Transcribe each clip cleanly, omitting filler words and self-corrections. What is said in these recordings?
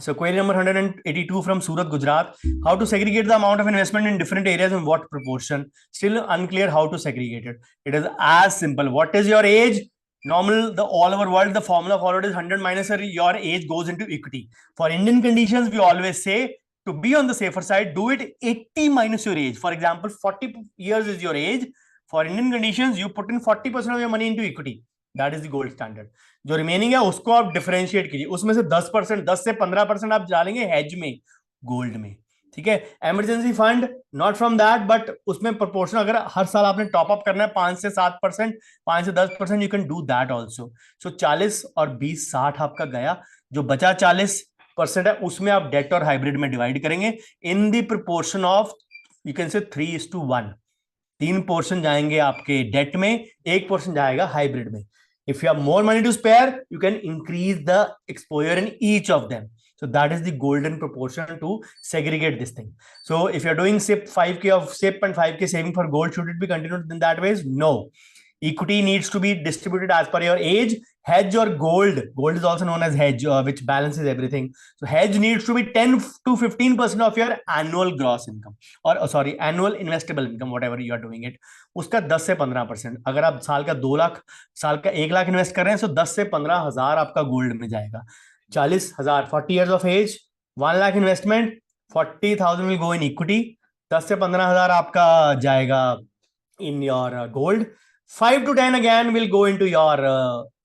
So query number 182 from Surat, Gujarat. How to segregate the amount of investment in different areas and what proportion? Still unclear how to segregate it. It is as simple. What is your age? Normal, the all over world, the formula followed is 100 minus your age goes into equity. For Indian conditions, we always say to be on the safer side, do it 80 minus your age. For example, 40 years is your age. For Indian conditions, you put in 40% of your money into equity. That is the gold standard. जो remaining है उसको आप differentiate कीजिए, उसमें से 10%, 10 से 15% आप डालेंगे हेज में, गोल्ड में. ठीक है. Emergency fund not from that, but उसमें प्रोपोर्शन अगर हर साल आपने टॉपअप करना है 5 से 7%, 5 से 10%, you can do that also. So 40 और 20 60 आपका गया. जो बचा 40% है उसमें आप डेट और हाइब्रिड में डिवाइड करेंगे in the proportion of, you can say 3:1. 3 portion जाएंगे आपके डेट में, 1 पोर्शन जाएगा हाइब्रिड में. If you have more money to spare, you can increase the exposure in each of them. So that is the golden proportion to segregate this thing. So if you're doing SIP 5K of SIP and 5K saving for gold, should it be continued in that ways? No. Equity needs to be distributed as per your age. Hedge or gold is also known as hedge, which balances everything. So hedge needs to be 10 to 15% of your annual gross income, or sorry, annual investable income, whatever you are doing it. उसका 10 से 15%. अगर आप साल का 2 लाख, साल का 1 lakh invest कर रहे हैं, तो 10 से 15 हजार आपका गोल्ड में जाएगा. 40 हजार, 40 years of age, 1 lakh investment, 40,000 will go in equity. 10 से 15 हजार आपका जाएगा in your gold. 5 to 10 again will go into your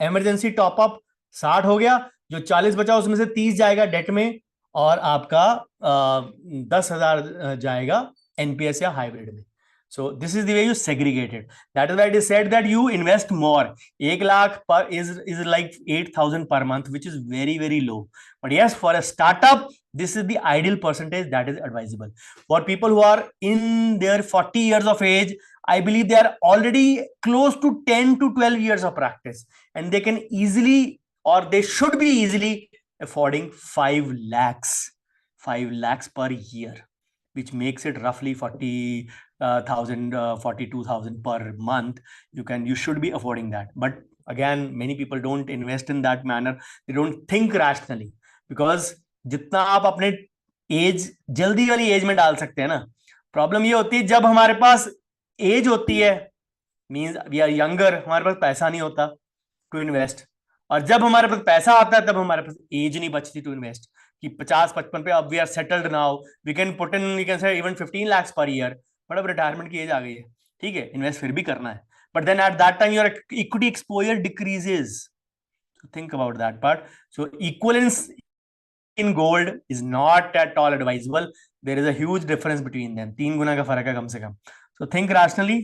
emergency top up. 60 हो गया. जो 40 बचा उसमें से 30 जाएगा डेट में, और आपका 10,000 जाएगा एनपीएस या हाइब्रिड में. So this is the way you segregate it. That is why it is said that you invest more. 1 lakh per is like 8,000 per month, which is very very low. But yes, for a startup, this is the ideal percentage that is advisable. For people who are in their 40 years of age, I believe they are already close to 10 to 12 years of practice, and they can easily, or they should be easily affording 5 lakhs, 5 lakhs per year, which makes it roughly 40,000, 42,000 per month. You should be affording that. But again, many people don't invest in that manner. They don't think rationally, because जितना आप अपने as जल्दी वाली as में डाल सकते हैं ना, प्रॉब्लम ये होती है जब हमारे पास एज होती है, मींस वी आर यंगर, हमारे पास पैसा नहीं होता टू इन्वेस्ट. और जब हमारे पास पैसा आता है तब हमारे पास एज नहीं बचती टू इन्वेस्ट, कि 50-55 पे अब we are settled now, we can put in, we can say even 15 lakhs per year. But अब रिटायरमेंट की एज आ गई है, ठीक है, इन्वेस्ट फिर भी करना है, but then at that time your equity exposure decreases. Think about that part. So equivalence in gold is not at all advisable. There is a huge difference between them. 3 गुना का फर्क है कम से कम. So think rationally.